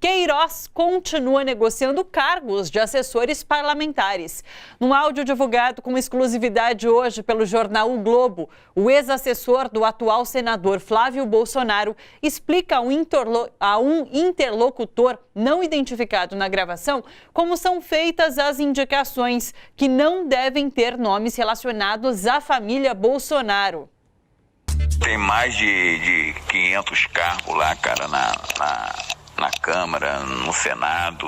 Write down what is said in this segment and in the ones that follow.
Queiroz continua negociando cargos de assessores parlamentares. Num áudio divulgado com exclusividade hoje pelo jornal O Globo, o ex-assessor do atual senador Flávio Bolsonaro explica a um interlocutor não identificado na gravação como são feitas as indicações, que não devem ter nomes relacionados à família Bolsonaro. Tem mais de 500 cargos lá, cara, na Câmara, no Senado.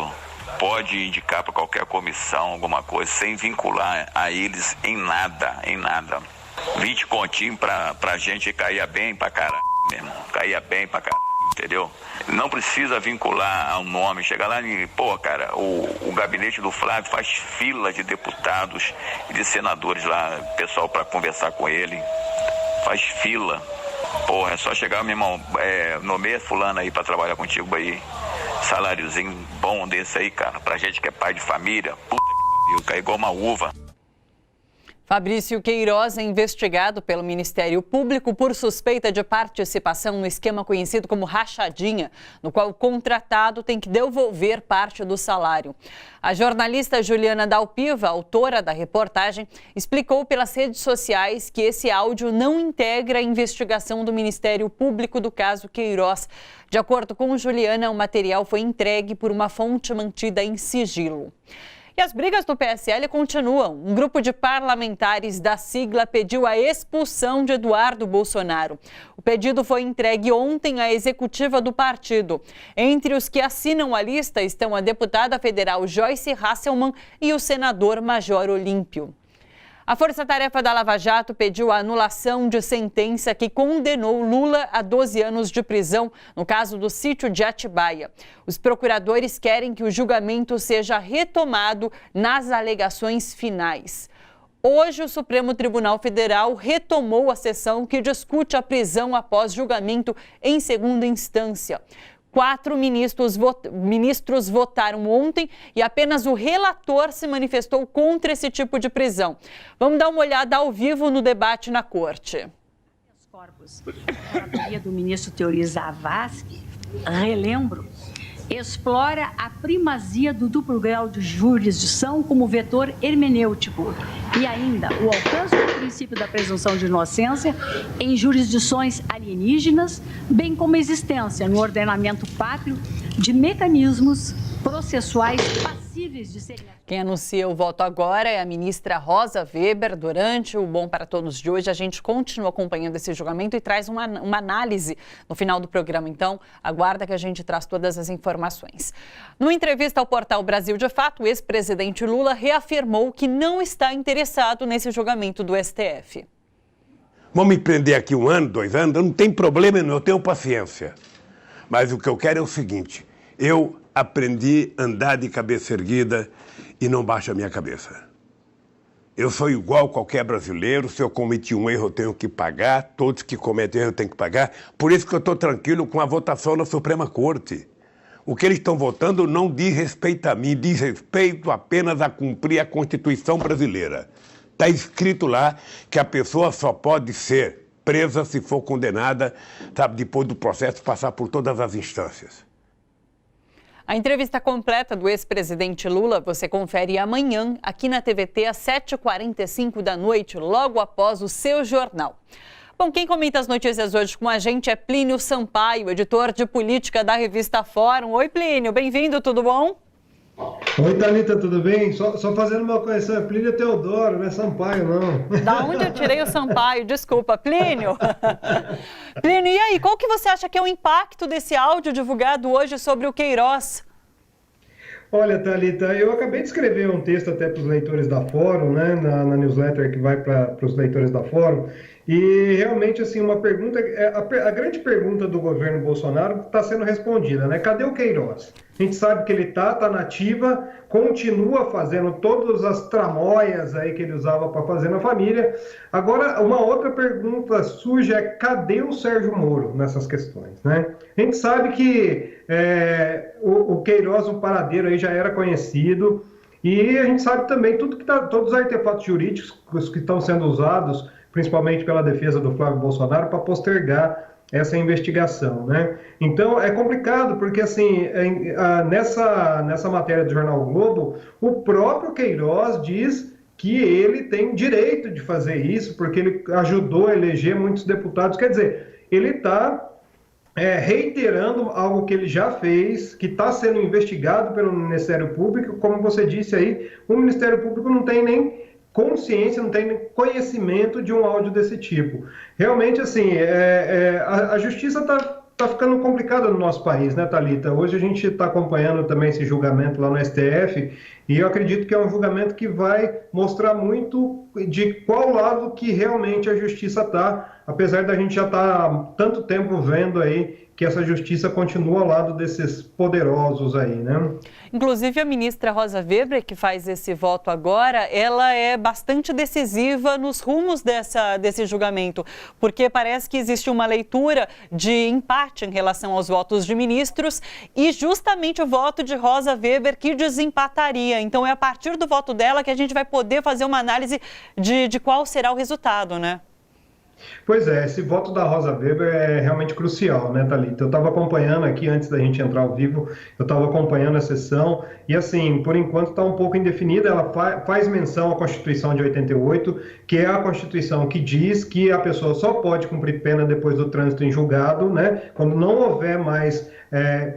Pode indicar para qualquer comissão alguma coisa, sem vincular a eles em nada. 20 continhos pra gente caía bem pra caralho mesmo. Caía bem pra caralho, entendeu? Não precisa vincular ao nome. Chega lá e, cara, o gabinete do Flávio faz fila de deputados e de senadores lá, pessoal para conversar com ele. Faz fila. É só chegar, meu irmão, nomeia fulano aí pra trabalhar contigo aí. Saláriozinho bom desse aí, cara. Pra gente que é pai de família, puta que pariu, cai igual uma uva. Fabrício Queiroz é investigado pelo Ministério Público por suspeita de participação no esquema conhecido como rachadinha, no qual o contratado tem que devolver parte do salário. A jornalista Juliana Dalpiva, autora da reportagem, explicou pelas redes sociais que esse áudio não integra a investigação do Ministério Público do caso Queiroz. De acordo com Juliana, o material foi entregue por uma fonte mantida em sigilo. E as brigas do PSL continuam. Um grupo de parlamentares da sigla pediu a expulsão de Eduardo Bolsonaro. O pedido foi entregue ontem à executiva do partido. Entre os que assinam a lista estão a deputada federal Joyce Hasselmann e o senador Major Olímpio. A Força-Tarefa da Lava Jato pediu a anulação de sentença que condenou Lula a 12 anos de prisão no caso do sítio de Atibaia. Os procuradores querem que o julgamento seja retomado nas alegações finais. Hoje, o Supremo Tribunal Federal retomou a sessão que discute a prisão após julgamento em segunda instância. 4 ministros votaram ontem e apenas o relator se manifestou contra esse tipo de prisão. Vamos dar uma olhada ao vivo no debate na corte. Os corpos, a relatoria do ministro Teori Zavascki, relembro, explora a primazia do duplo grau de jurisdição como vetor hermenêutico e ainda o alcance do princípio da presunção de inocência em jurisdições alienígenas, bem como a existência no ordenamento pátrio de mecanismos processuais passíveis de serem... Quem anuncia o voto agora é a ministra Rosa Weber. Durante o Bom para Todos de hoje, a gente continua acompanhando esse julgamento e traz uma análise no final do programa. Então, aguarda que a gente traz todas as informações. Numa entrevista ao portal Brasil de Fato, o ex-presidente Lula reafirmou que não está interessado nesse julgamento do STF. Vão me prender aqui 1 ano, 2 anos, não tem problema, eu tenho paciência. Mas o que eu quero é o seguinte, eu aprendi a andar de cabeça erguida e não baixo a minha cabeça. Eu sou igual a qualquer brasileiro, se eu cometi um erro eu tenho que pagar, todos que cometem erro eu tenho que pagar. Por isso que eu estou tranquilo com a votação na Suprema Corte. O que eles estão votando não diz respeito a mim, diz respeito apenas a cumprir a Constituição brasileira. Está escrito lá que a pessoa só pode ser presa se for condenada, sabe, depois do processo passar por todas as instâncias. A entrevista completa do ex-presidente Lula você confere amanhã aqui na TVT às 7h45 da noite, logo após o seu jornal. Bom, quem comenta as notícias hoje com a gente é Plínio Sampaio, editor de política da revista Fórum. Oi, Plínio, bem-vindo, tudo bom? Oi, Thalita, tudo bem? Só fazendo uma correção, é Plínio Teodoro, não é Sampaio, não. Da onde eu tirei o Sampaio? Desculpa, Plínio. Plínio, e aí, qual que você acha que é o impacto desse áudio divulgado hoje sobre o Queiroz? Olha, Thalita, eu acabei de escrever um texto até para os leitores da Fórum, né, na newsletter que vai para os leitores da Fórum, e realmente, assim, uma pergunta, a grande pergunta do governo Bolsonaro está sendo respondida, né? Cadê o Queiroz? A gente sabe que ele tá na ativa, continua fazendo todas as tramóias aí que ele usava para fazer na família. Agora, uma outra pergunta surge é, cadê o Sérgio Moro nessas questões, né? A gente sabe que o Queiroz, o paradeiro aí já era conhecido, e a gente sabe também todos os artefatos jurídicos que estão sendo usados, principalmente pela defesa do Flávio Bolsonaro, para postergar essa investigação, né? Então é complicado porque assim nessa matéria do jornal o Globo, o próprio Queiroz diz que ele tem direito de fazer isso porque ele ajudou a eleger muitos deputados. Quer dizer, ele está reiterando algo que ele já fez, que está sendo investigado pelo Ministério Público. Como você disse aí, o Ministério Público não tem nem consciência, não tem conhecimento de um áudio desse tipo. Realmente, assim, a justiça está ficando complicada no nosso país, né, Thalita? Hoje a gente está acompanhando também esse julgamento lá no STF e eu acredito que é um julgamento que vai mostrar muito de qual lado que realmente a justiça está, apesar da gente já estar há tanto tempo vendo aí que essa justiça continua ao lado desses poderosos aí, né? Inclusive a ministra Rosa Weber, que faz esse voto agora, ela é bastante decisiva nos rumos desse julgamento, porque parece que existe uma leitura de empate em relação aos votos de ministros e justamente o voto de Rosa Weber que desempataria. Então é a partir do voto dela que a gente vai poder fazer uma análise de qual será o resultado, né? Pois é, esse voto da Rosa Weber é realmente crucial, né, Thalita? Eu estava acompanhando aqui, antes da gente entrar ao vivo, eu estava acompanhando a sessão e, assim, por enquanto está um pouco indefinida. Ela faz menção à Constituição de 88, que é a Constituição que diz que a pessoa só pode cumprir pena depois do trânsito em julgado, né, quando não houver mais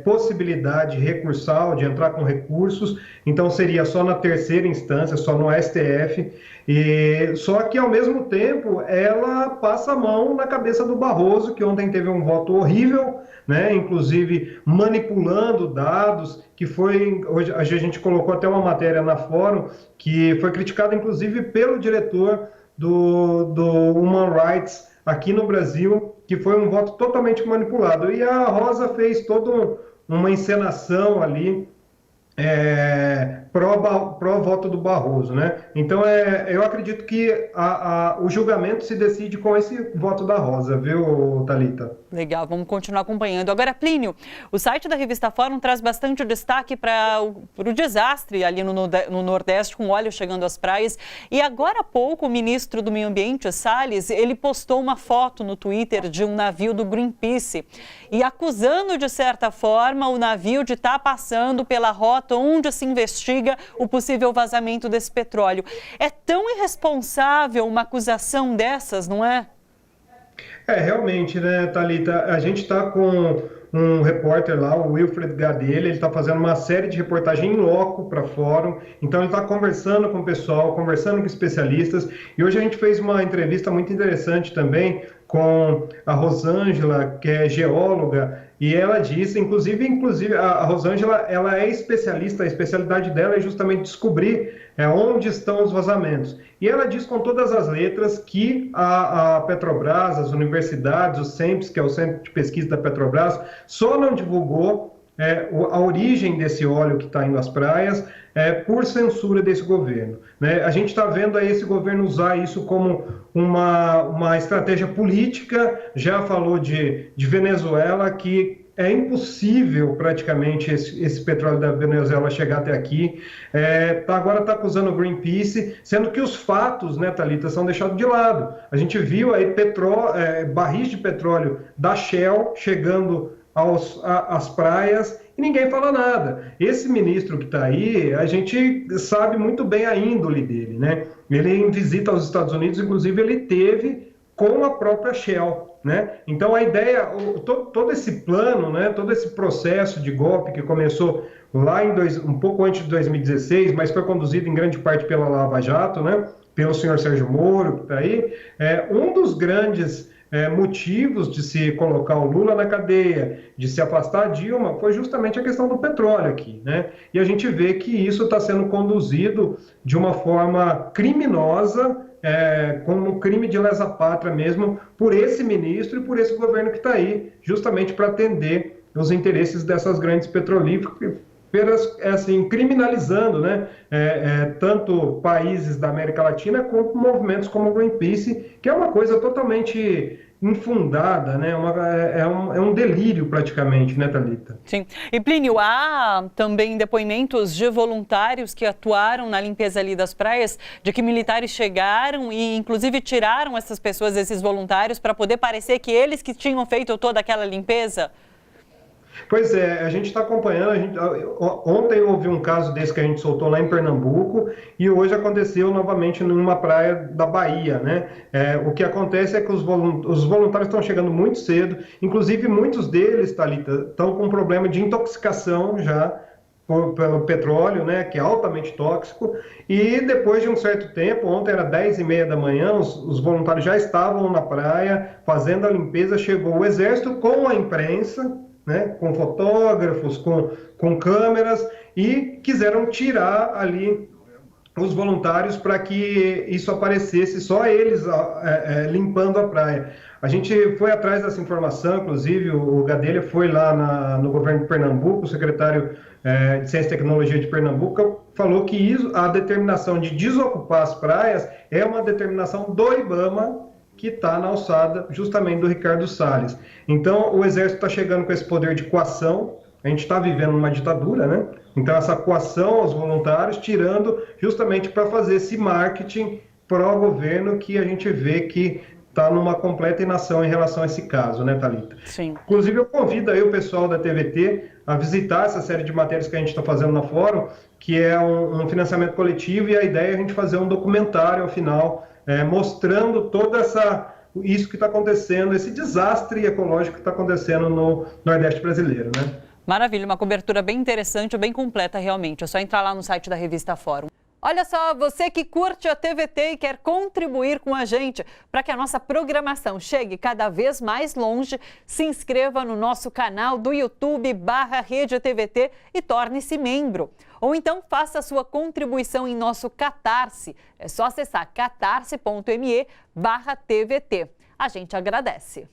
possibilidade recursal, de entrar com recursos. Então seria só na terceira instância, só no STF. E só que, ao mesmo tempo, ela passa a mão na cabeça do Barroso, que ontem teve um voto horrível, né? Inclusive manipulando dados, que foi, hoje a gente colocou até uma matéria na Fórum, que foi criticada inclusive pelo diretor do Human Rights aqui no Brasil, que foi um voto totalmente manipulado. E a Rosa fez toda uma encenação ali, pró-voto do Barroso, né? Então, eu acredito que o julgamento se decide com esse voto da Rosa, viu, Thalita? Legal, vamos continuar acompanhando. Agora, Plínio, o site da revista Fórum traz bastante destaque para o desastre ali no Nordeste, com óleo chegando às praias. E agora há pouco, o ministro do Meio Ambiente, Salles, ele postou uma foto no Twitter de um navio do Greenpeace e acusando, de certa forma, o navio de estar passando pela rota onde se investiga o possível vazamento desse petróleo. É tão irresponsável uma acusação dessas, não é? Realmente, né, Thalita? A gente está com um repórter lá, o Wilfred Gadelha, ele está fazendo uma série de reportagem em loco para Fórum, então ele está conversando com o pessoal, conversando com especialistas, e hoje a gente fez uma entrevista muito interessante também com a Rosângela, que é geóloga, e ela disse, inclusive a Rosângela, ela é especialista, a especialidade dela é justamente descobrir onde estão os vazamentos. E ela diz com todas as letras que a Petrobras, as universidades, o CENPES, que é o Centro de Pesquisa da Petrobras, só não divulgou a origem desse óleo que está indo às praias por censura desse governo, né? A gente está vendo aí esse governo usar isso como uma estratégia política. Já falou de Venezuela, que é impossível praticamente esse petróleo da Venezuela chegar até aqui. Agora está acusando o Greenpeace, sendo que os fatos, né, Thalita, são deixados de lado. A gente viu aí barris de petróleo da Shell chegando às praias e ninguém fala nada. Esse ministro que está aí, a gente sabe muito bem a índole dele, né? Ele, em visita aos Estados Unidos, inclusive, ele teve com a própria Shell, né? Então a ideia, todo esse plano, né, todo esse processo de golpe que começou lá um pouco antes de 2016, mas foi conduzido em grande parte pela Lava Jato, né, pelo senhor Sérgio Moro, que está aí, um dos grandes motivos de se colocar o Lula na cadeia, de se afastar a Dilma, foi justamente a questão do petróleo aqui, né? E a gente vê que isso está sendo conduzido de uma forma criminosa, como um crime de lesa-pátria mesmo, por esse ministro e por esse governo que está aí, justamente para atender os interesses dessas grandes petrolíferas, assim, criminalizando, né, tanto países da América Latina quanto movimentos como o Greenpeace, que é uma coisa totalmente infundada, né? É um delírio praticamente, né, Thalita? Sim. E Plínio, há também depoimentos de voluntários que atuaram na limpeza ali das praias, de que militares chegaram e inclusive tiraram essas pessoas, esses voluntários, para poder parecer que eles que tinham feito toda aquela limpeza? Pois é, a gente está acompanhando. Ontem houve um caso desse que a gente soltou lá em Pernambuco e hoje aconteceu novamente numa praia da Bahia, né? O que acontece é que os voluntários estão chegando muito cedo, inclusive muitos deles, Thalita, estão com problema de intoxicação já pelo petróleo, né, que é altamente tóxico, e depois de um certo tempo, ontem era 10h30 da manhã, os voluntários já estavam na praia fazendo a limpeza, chegou o exército com a imprensa, né, com fotógrafos, com câmeras, e quiseram tirar ali os voluntários para que isso aparecesse, só eles limpando a praia. A gente foi atrás dessa informação, inclusive o Gadelha foi lá no governo de Pernambuco, o secretário de Ciência e Tecnologia de Pernambuco, falou que a determinação de desocupar as praias é uma determinação do IBAMA, que está na alçada justamente do Ricardo Salles. Então, o Exército está chegando com esse poder de coação, a gente está vivendo uma ditadura, né? Então, essa coação aos voluntários, tirando justamente para fazer esse marketing pró-governo que a gente vê que está numa completa inação em relação a esse caso, né, Thalita? Sim. Inclusive, eu convido aí o pessoal da TVT a visitar essa série de matérias que a gente está fazendo na Fórum, que é um financiamento coletivo, e a ideia é a gente fazer um documentário, ao final, mostrando toda isso que está acontecendo, esse desastre ecológico que está acontecendo no Nordeste brasileiro, né? Maravilha, uma cobertura bem interessante, bem completa realmente. É só entrar lá no site da revista Fórum. Olha só, você que curte a TVT e quer contribuir com a gente para que a nossa programação chegue cada vez mais longe, se inscreva no nosso canal do YouTube /Rede TVT e torne-se membro. Ou então faça a sua contribuição em nosso Catarse. É só acessar catarse.me/TVT. A gente agradece.